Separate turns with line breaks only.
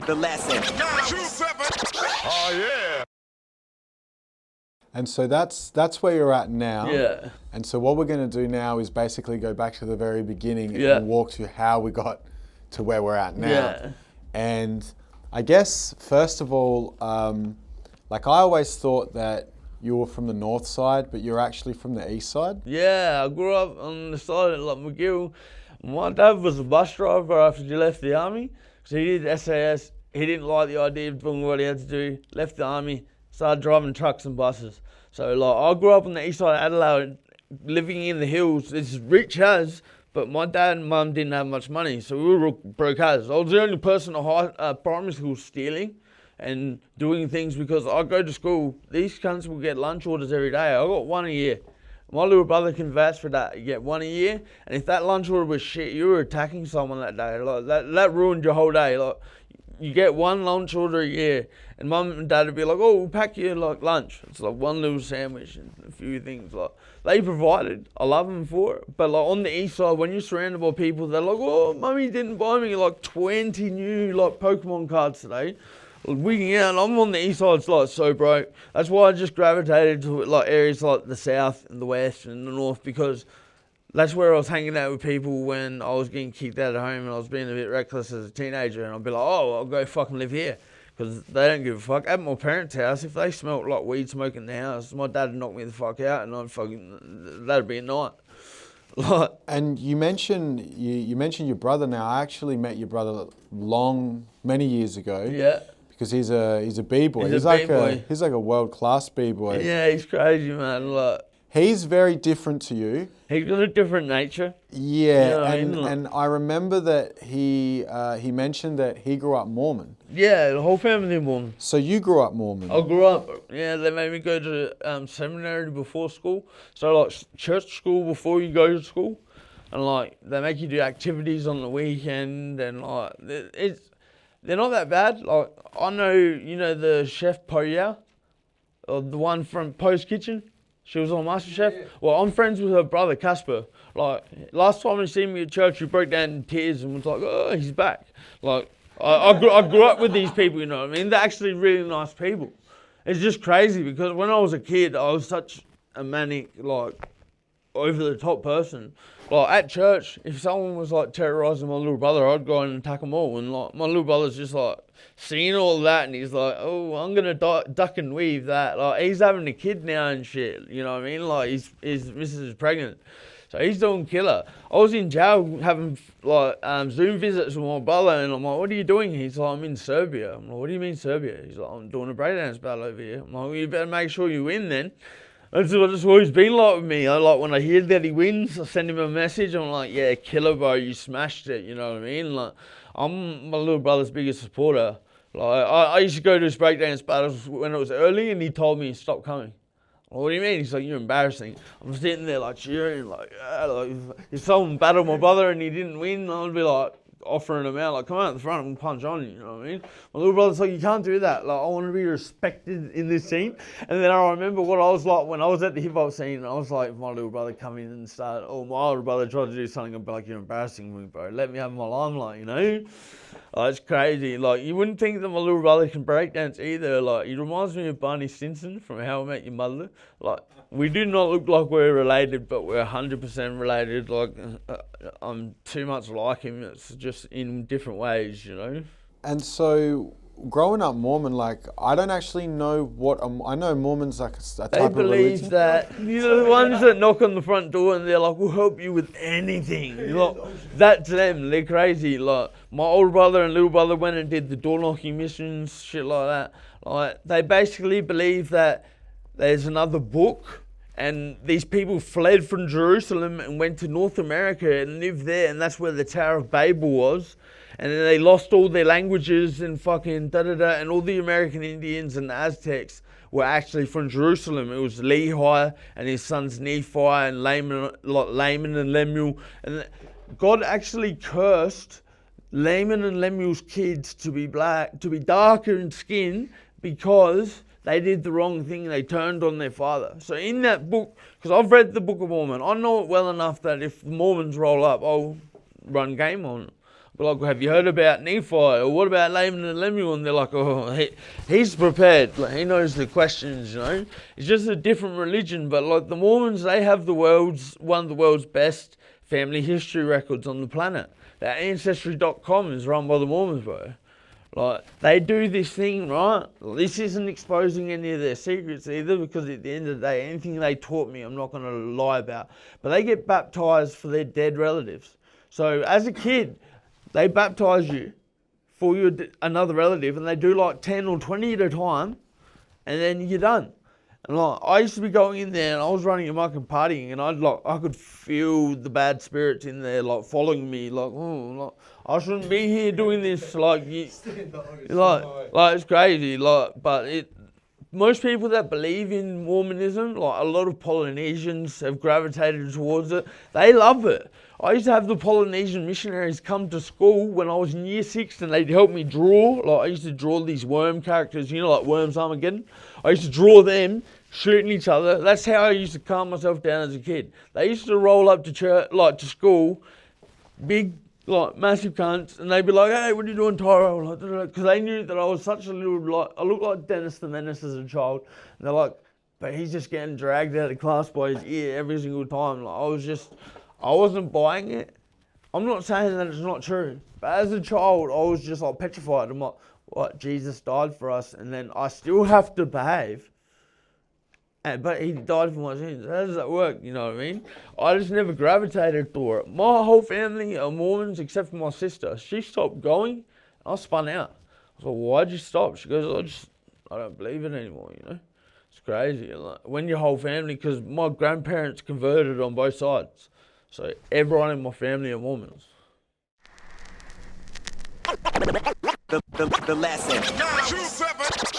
The lesson.
Oh yeah.
And so that's where you're at now.
Yeah.
And so what we're going to do now is basically go back to the very beginning
Yeah.
and walk through how we got to where we're at now.
Yeah.
And I guess, first of all, like I always thought that you were from the north side, but you're actually from the east side.
Yeah, I grew up on the side of like McGill. My dad was a bus driver after he left the army. So he did SAS. He didn't like the idea of doing what he had to do. Left the army, started driving trucks and buses. So like I grew up on the east side of Adelaide, living in the hills. It's rich as, but my dad and mum didn't have much money, so we were broke as. I was the only person at primary school stealing and doing things because I go to school. These cunts will get lunch orders every day. I got one a year. My little brother can vouch for that. You get one a year, and if that lunch order was shit, you were attacking someone that day. Like that ruined your whole day. Like you get one lunch order a year, and mum and dad would be like, "Oh, we'll pack you like lunch." It's like one little sandwich and a few things. Like they provided. I love them for it. But like on the east side, when you're surrounded by people, they're like, "Oh, mummy didn't buy me like 20 new like Pokemon cards today." Wigging out, and I'm on the east side, it's like so broke. That's why I just gravitated to like areas like the south and the west and the north, because that's where I was hanging out with people when I was getting kicked out of home and I was being a bit reckless as a teenager, and I'd be like, oh, I'll go fucking live here, because they don't give a fuck. At my parents' house, if they smelt like weed smoke in the house, my dad would knock me the fuck out, and that'd be a night. Like,
And you mentioned your brother. Now I actually met your brother many years ago.
yeah.
Because he's a b-boy.
He's a
like
b-boy.
he's like a world-class b-boy.
Yeah, he's crazy, man. Like,
He's very different to you.
he's got a different nature.
Yeah,
Yeah, I
and
know.
and I remember that he mentioned that he grew up Mormon.
Yeah, the whole family Mormon.
So you grew up Mormon.
I grew up, yeah, they made me go to seminary before school. So, like, church school before you go to school. And, like, they make you do activities on the weekend. And, like, they're not that bad. Like, I know, you know, the chef Poya, or the one from Po's Kitchen. She was on MasterChef. Yeah. Well, I'm friends with her brother, Casper. Like, last time he seen me at church, he broke down in tears and was like, oh, he's back. Like, I grew up with these people, you know what I mean? They're actually really nice people. It's just crazy because when I was a kid, I was such a manic, like, over-the-top person. Like, at church, if someone was, like, terrorising my little brother, I'd go and attack them all. And, like, my little brother's just, like, seeing all that, and he's like, oh, I'm going to duck and weave that. Like, he's having a kid now and shit, you know what I mean? Like, his missus is pregnant. So he's doing killer. I was in jail having, like, Zoom visits with my brother, and I'm like, what are you doing? He's like, I'm in Serbia. I'm like, what do you mean Serbia? He's like, I'm doing a breakdance battle over here. I'm like, well, you better make sure you win then. That's what it's always been like with me. When I hear that he wins, I send him a message. I'm like, yeah, killer, bro, you smashed it. You know what I mean? Like, I'm my little brother's biggest supporter. Like, I used to go to his breakdance battles when it was early, and he told me, stop coming. Well, what do you mean? He's like, you're embarrassing. I'm sitting there like cheering, like if someone battled my brother and he didn't win, I'd be like offering him out, like, come out the front and punch on you, you know what I mean? My little brother's like, you can't do that. Like, I want to be respected in this scene. And then I remember what I was like when I was at the hip hop scene. I was like, if my little brother come in and start, or my older brother tried to do something, I'd be like, you're embarrassing me, bro. Let me have my limelight, you know? Oh, it's crazy. Like, you wouldn't think that my little brother can breakdance either. Like, he reminds me of Barney Stinson from How I Met Your Mother. Like, we do not look like we're related, but we're 100% related. Like, I'm too much like him. It's just in different ways, you know?
And so, growing up Mormon, like, I don't actually know what, I know Mormon's like a type of religion.
They believe that, you know, the ones that knock on the front door and they're like, we'll help you with anything. Like, that's them, they're crazy. Like, my older brother and little brother went and did the door knocking missions, shit like that. Like, they basically believe that there's another book, and these people fled from Jerusalem and went to North America and lived there, and that's where the Tower of Babel was. And then they lost all their languages and fucking da-da-da, and all the American Indians and the Aztecs were actually from Jerusalem. It was Lehi and his sons Nephi and Laman and Lemuel. And God actually cursed Laman and Lemuel's kids to be black, to be darker in skin, because they did the wrong thing. They turned on their father. So in that book, because I've read the Book of Mormon, I know it well enough that if the Mormons roll up, I'll run game on it. But like, have you heard about Nephi? Or what about Laban and Lemuel? And they're like, oh, he's prepared. Like, he knows the questions, you know. It's just a different religion. But like the Mormons, they have one of the world's best family history records on the planet. That Ancestry.com is run by the Mormons, bro. Like, they do this thing, right? This isn't exposing any of their secrets either, because at the end of the day, anything they taught me, I'm not going to lie about. But they get baptized for their dead relatives. So as a kid, they baptize you for another relative, and they do like 10 or 20 at a time, and then you're done. And like, I used to be going in there and I was running amok and partying, and I could feel the bad spirits in there, like following me, like, oh, like, I shouldn't be here doing this, like it's crazy, but most people that believe in Mormonism, like a lot of Polynesians have gravitated towards it. They love it. I used to have the Polynesian missionaries come to school when I was in year 6, and they'd help me draw. Like, I used to draw these worm characters, you know, like Worms Armageddon. I used to draw them shooting each other. That's how I used to calm myself down as a kid. They used to roll up to church, like to school, big, like massive cunts, and they'd be like, "Hey, what are you doing, Tyro?" Because they knew that I was such a little, like, I looked like Dennis the Menace as a child. And they're like, "But he's just getting dragged out of class by his ear every single time." Like, I wasn't buying it. I'm not saying that it's not true, but as a child, I was just like petrified. I'm like, "What? Jesus died for us, and then I still have to behave." But he died for my sins. How does that work? You know what I mean? I just never gravitated toward it. My whole family are Mormons except for my sister. She stopped going. I spun out. I was like, "Why'd you stop?" She goes, I don't believe it anymore, you know? It's crazy. Like, when your whole family, because my grandparents converted on both sides. So everyone in my family are Mormons.
The lesson.
927.